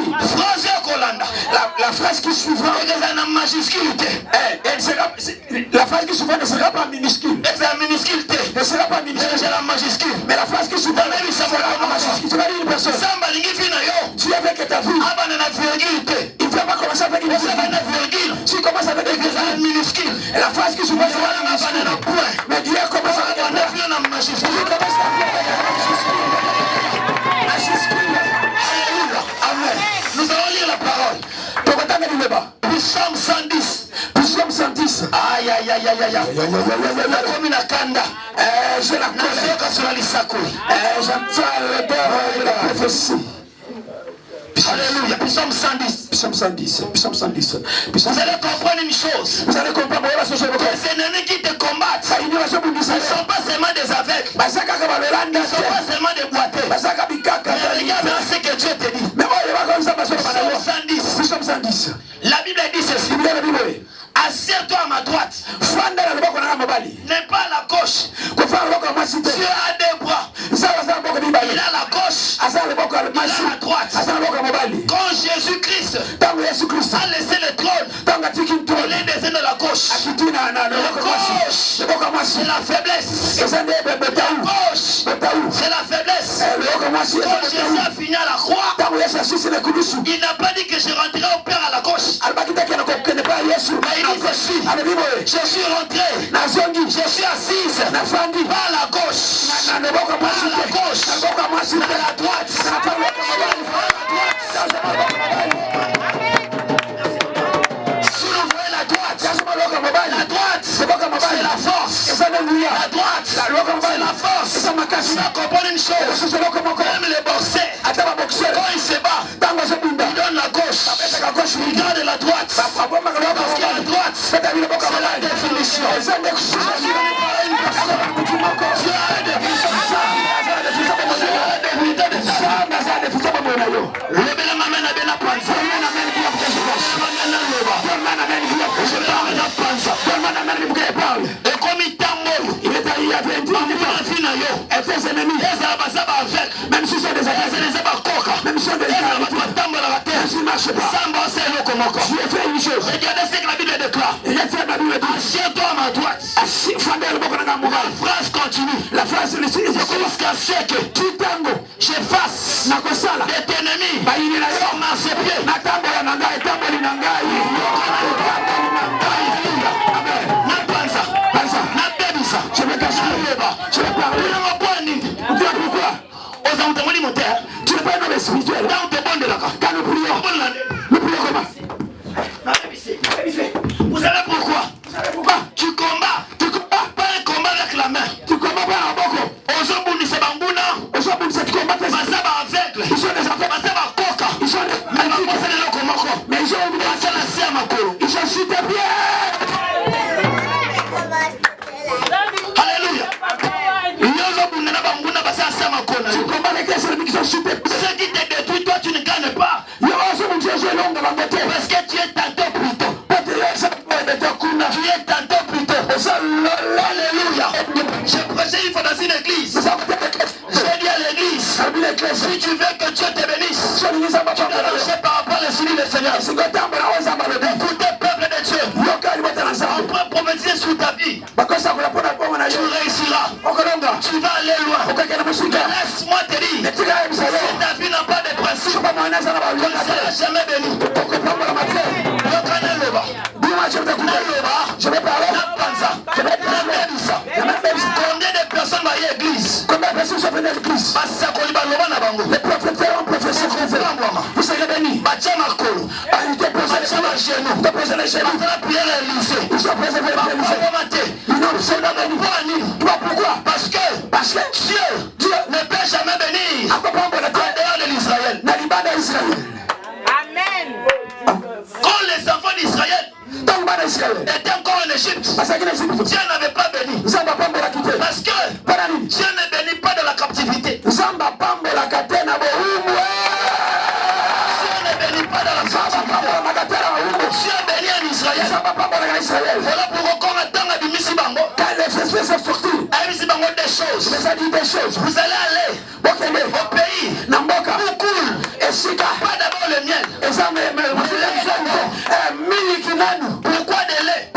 la phrase qui suivra la phrase qui suivra ne sera pas minuscule. Ne sera pas minuscule. Mais la phrase qui suivra sera majuscule. Tu vas dire une personne. Tu es avec ta vie. Il ne faut pas commencer avec une virgule. Tu commences avec une virgule minuscule. Et la phrase qui suivra sera minuscule. Mais Dieu commence avec un point. Il commence Amen. Nous allons lire la parole. Psaume 110. Aïe. Comme une kanda. Je la connais sur la lisakuli. J'entends le la prophétie. Alléluia. Psaume 110. Vous allez comprendre une chose. Les ennemis qui te combattent, ils ne sont pas seulement des aveugles. Ils ne sont pas seulement des boiteux. Mais regarde ce que Dieu te dit. Psaume 110. La Bible dit ceci. Assieds-toi à ma droite. N'est pas à la gauche. Dieu a deux bras. Il a la gauche. Il a la droite. Quand Jésus-Christ a laissé le trône, il est descendu de la gauche. La gauche, c'est la faiblesse. La gauche, c'est la faiblesse. Quand Jésus a fini à la croix, il n'a pas dit que je rentrerai au Père à la gauche. Mais il dit ceci. Je suis rentré. Je suis assise. Pas à la gauche. Pas à la gauche. À la droite. Si vous voyez la droite, c'est la force. La droite, c'est la force. Tu dois comprendre une chose. Même les boxeurs, quand ils se battent, ils donnent la gauche. Ils gardent la droite. Parce que la droite, c'est la définition. Et comme il t'amour, il est allé à 20 ans, et tes ennemis, même si c'est des ennemis, même si c'est des ennemis, tu ne marches pas. Tu as fait une chose. Regardez ce que la Bible déclare. Assieds-toi à ma droite. La phrase continue. La phrase est jusqu'à ce que tout tango, je fasse de tes ennemis sur ma pied. Je vais cacher le débat. Je vais parler. Pourquoi? Aux entendu mon terre. Tu n'es pas un homme spirituel. Là, on te bonne de là. Quand nous prions, nous prions comment? Vous savez pourquoi? Tu combats pas un combat avec la main. Tu combats pas un boko. Aujourd'hui, c'est bambouna. Aujourd'hui, c'est combat. Mais ça va aveugle. Ils sont des affaires. Ça va coca. Ils sont des. Mais ils vont passer les locomotions. Mais ils ont oublié ça la serre ma colo. Ils sont super bien. Alléluia. Tu combats les classes qui sont super. Ceux qui te détruisent, toi tu ne gagnes pas. Parce que tu es tantôt plutôt. Tu es tantôt plutôt. Alléluia. Je prêche une fois dans une église. J'ai dit à l'église, si tu veux que Dieu te bénisse, tu dois marcher par rapport à l'esprit du Seigneur. Écoutez, peuple de Dieu, on peut prophétiser sur ta vie. Tu réussiras. Tu vas aller loin. Laisse-moi te dire, si ta vie n'a pas de principe, tu ne seras jamais béni. Je vais parler. Combien de personnes vont à l'église? Combien de personnes sont venues à l'église? Les prophètes ont prophétisé. Vous serez bénis. Ils te posent les genoux. Ils te posent les genoux. Ils sont préservés par l'Élysée. Ils n'ont pas béni. Pourquoi? Parce que Dieu ne peut jamais bénir en dehors de l'Israël. Amen. Quand les enfants d'Israël étaient encore en Égypte, Dieu n'avait pas béni. Parce que Dieu ne bénit pas de la captivité. Dieu ne bénit pas de la captivité. Dieu bénit en Israël. Voilà pourquoi quand on attend à Bimisi Bango, des choses. Vous allez aller au pays où coule pas d'abord le miel. Pourquoi de lait?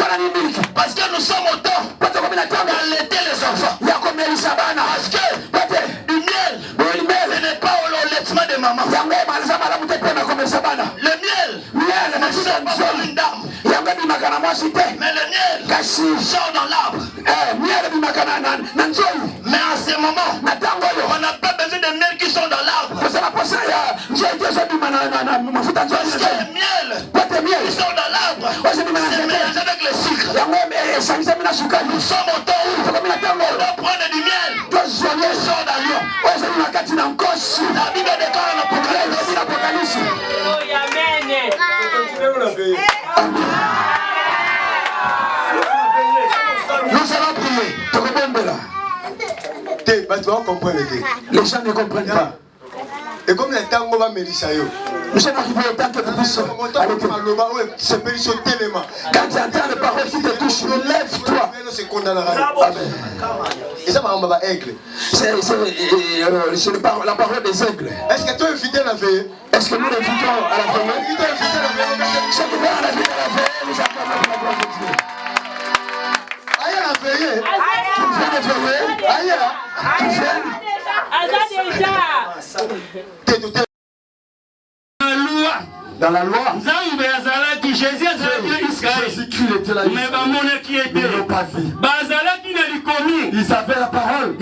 Parce que nous sommes au temps d'allaiter les enfants. Parce que du miel, ce n'est pas au laitement de maman. Le miel, ne sort pas comme une dame. Mais le miel sort dans l'arbre. Mais en ce moment, on n'a pas besoin de miel qui sont dans l'arbre. Parce que le miel qui sort dans l'arbre, c'est mélangé avec le sucre. Nous sommes au temps où on doit prendre du miel. Qui sort dans l'eau. La Bible déclare en Apocalypse. Nous allons prier. Les gens ne comprennent pas. Et comme les tango va mérissayo. Nous sommes arrivés au temps que nous puissions. Quand tu entends les paroles qui te touchent, lève-toi. Amen. Et ça m'a dit aigle. C'est la parole des aigles. Est-ce que tu es invité à la veille? Est-ce que nous l'invitons à la veille? Ceux qui viennent à la veille, nous acclamons la gloire de Dieu. Aïe la veille. Tu viens de veiller. Aïe. Tu viens. Dans la loi, Jésus était là. Mais ils n'ont pas vu. Ils avaient la parole.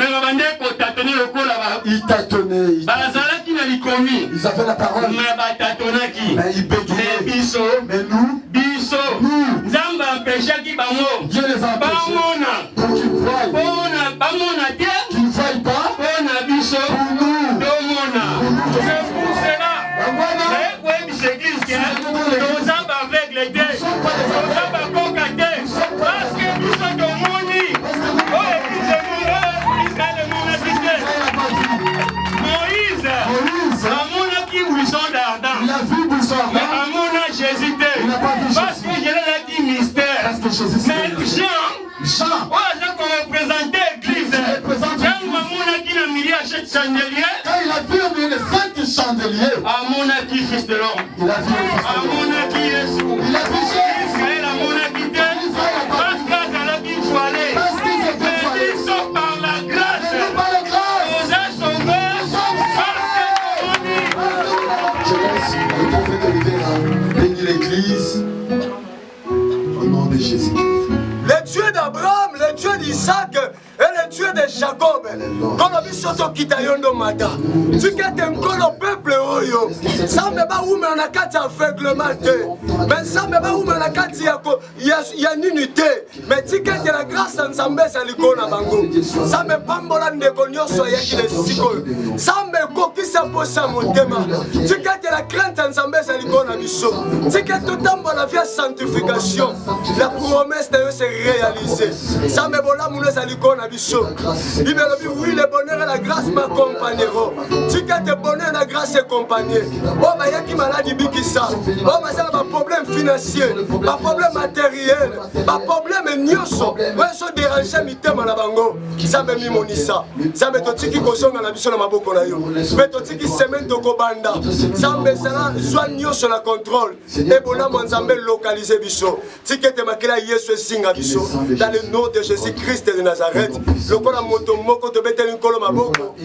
Ils tâtonnaient. Ils avaient la parole. Mais ils bégayaient. Mais nous, Dieu les a empêchés pour qu'ils voient. Qu'ils ne voient pas. Pour nous. C'est pour cela. Église qui est nos âmes avec les dés, nos âmes à cocater, parce que nous sommes au Moni. Oh, église Moïse, Amona qui buisson d'ardent. Il a vu buisson. Mais Amona j'hésitais. Parce que je l'ai dit mystère. Parce que Jésus mais Jean, oh, Jean qu'on représentait l'église. Jean Amona qui n'a mis à cette chandelier. Quand il a vu le saint chandelier. Amona qui fils de l'homme. Il a vu le fils de l'homme. Amona qui est sous. Il a vu Jésus. Amona qui t'aime. Parce qu'à la qui faut aller. Parce qu'ils étaient mais ils sont par la biso tokita yo ndo mata tikete nkolo peuple oyo nzambe bawumela na kati ya aveuglement te me nzambe bawumela na kati ya nini te me tikete la grâce ya nzambe ezali ko na bango nzambe pambola ndeko nyonso ayaki na esika oyo nzambe ekokisa posa motema tikete la crainte ya nzambe ezali ko na biso tikete totambola via sanctification la promesse na yo se réalisée nzambe bolamu ezali ko na biso Bible dit oui le bonheur et la grâce m'accompagneront tikete bonheur na grâce accompagné oh bayaki maladie bikisa oh bazala ba problème financier ba problème matériel ba problème nyonso weso déranger mitema na bango nzambe mimonisa nzambe totiki kozonga na biso na maboko na yo mpe totiki semaine tokobanda nzambe ezala zwa nyonso na contrôle ebolamu ya nzambe localiser biso tikete makila yesu esinga biso dans le nom de Jésus Christ de Nazareth lokola moto moko tobeteli nkolo maboko